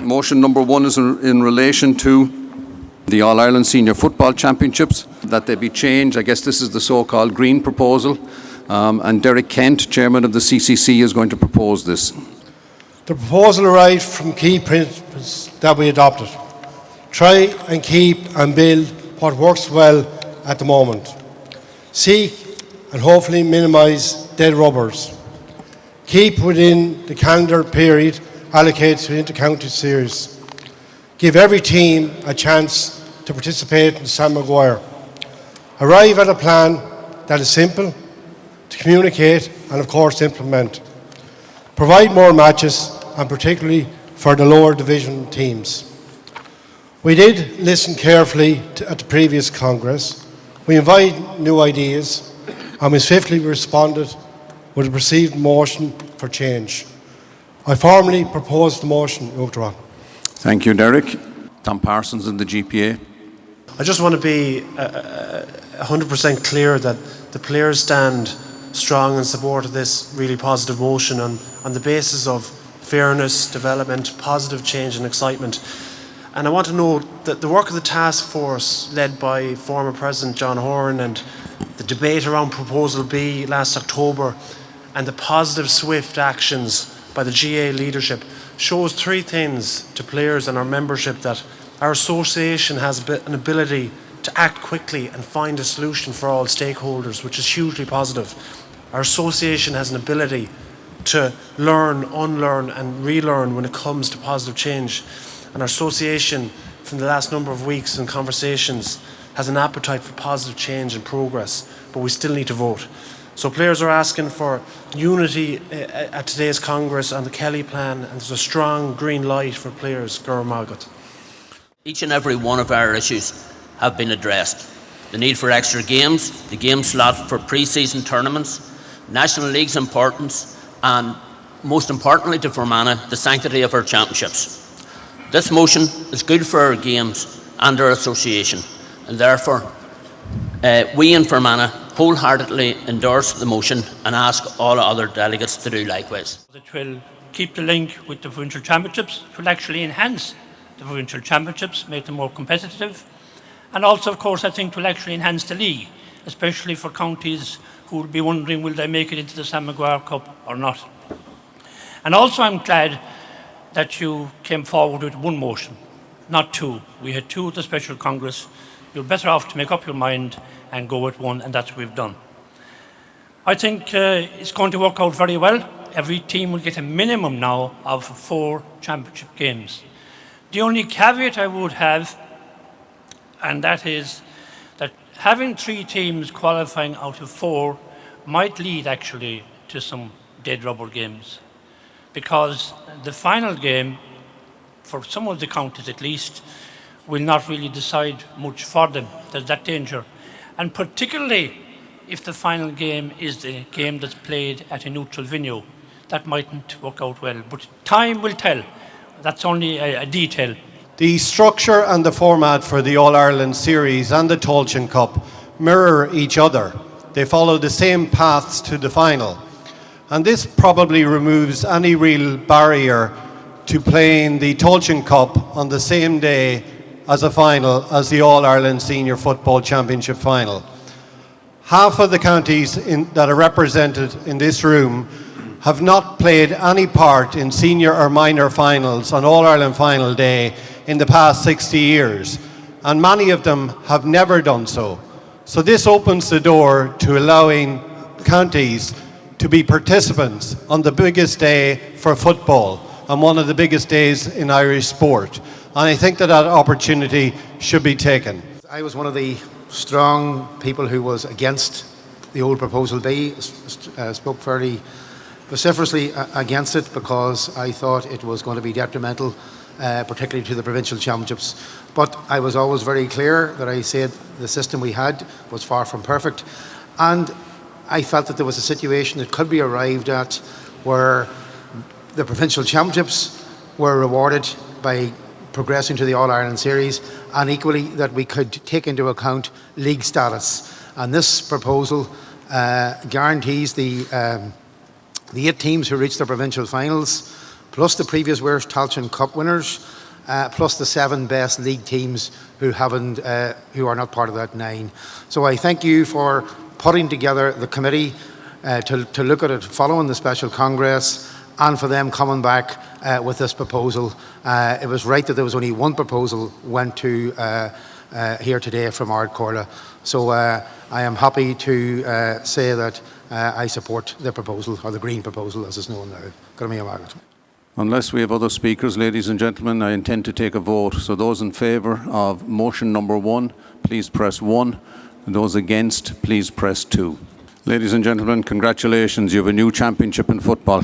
Motion number 1 is in relation to the All-Ireland Senior Football Championships, that they be changed. I guess this is the so-called Green proposal. And Derek Kent, Chairman of the CCC, is going to propose this. The proposal arrived from key principles that we adopted. Try and keep and build what works well at the moment. Seek and hopefully minimise dead rubbers. Keep within the calendar period allocated to inter-county series. Give every team a chance to participate in Sam Maguire. Arrive at a plan that is simple to communicate and of course implement. Provide more matches, and particularly for the lower division teams. We did listen carefully at the previous Congress. We invited new ideas and we swiftly responded with a perceived motion for change. I formally propose the motion. Thank you, Derek. Tom Parsons in the GPA. I just want to be 100% clear that the players stand strong in support of this really positive motion on the basis of fairness, development, positive change and excitement. And I want to note that the work of the task force led by former President John Horan and the debate around Proposal B last October and the positive swift actions by the GAA leadership shows three things to players and our membership: that our association has an ability to act quickly and find a solution for all stakeholders, which is hugely positive. Our association has an ability to learn, unlearn and relearn when it comes to positive change. And our association, from the last number of weeks and conversations, has an appetite for positive change and progress, but we still need to vote. So players are asking for unity at today's Congress on the Kelly plan, and there's a strong green light for players. Gur Malgat. Each and every one of our issues have been addressed. The need for extra games, the game slot for pre-season tournaments, National League's importance, and most importantly to Fermanagh, the sanctity of our championships. This motion is good for our games and our association, and therefore we in Fermanagh wholeheartedly endorse the motion and ask all other delegates to do likewise. It will keep the link with the provincial championships. It will actually enhance the provincial championships, make them more competitive, and also of course I think it will actually enhance the league, especially for counties who will be wondering will they make it into the Sam Maguire Cup or not. And also I'm glad that you came forward with one motion, not two. We had two at the Special Congress. You're better off to make up your mind and go with one, and that's what we've done. I think it's going to work out very well. Every team will get a minimum now of 4 championship games. The only caveat I would have, and that is that having 3 teams qualifying out of 4 might lead actually to some dead rubber games, because the final game, for some of the counties at least, will not really decide much for them. There's that danger. And particularly if the final game is the game that's played at a neutral venue, that mightn't work out well. But time will tell. That's only a detail. The structure and the format for the All-Ireland Series and the Tailteann Cup mirror each other. They follow the same paths to the final. And this probably removes any real barrier to playing the Tailteann Cup on the same day as a final as the All-Ireland Senior Football Championship final. Half of the counties that are represented in this room have not played any part in senior or minor finals on All-Ireland final day in the past 60 years, and many of them have never done so. So this opens the door to allowing counties to be participants on the biggest day for football and one of the biggest days in Irish sport. And I think that opportunity should be taken. I was one of the strong people who was against the old Proposal B, spoke fairly vociferously against it because I thought it was going to be detrimental, particularly to the provincial championships. But I was always very clear that I said the system we had was far from perfect, and I felt that there was a situation that could be arrived at where the provincial championships were rewarded by progressing to the All-Ireland Series, and equally that we could take into account league status. And this proposal guarantees the 8 teams who reach the provincial finals plus the previous year's Tailteann Cup winners, plus the 7 best league teams who are not part of that 9. So I thank you for putting together the committee to look at it following the special congress, and for them coming back with this proposal. It was right that there was only one proposal went to here today from Ard Corla. So I am happy to say that I support the proposal, or the Green proposal as it's known now. Unless we have other speakers, ladies and gentlemen, I intend to take a vote. So those in favour of motion number 1, please press 1. And those against, please press 2. Ladies and gentlemen, congratulations. You have a new championship in football.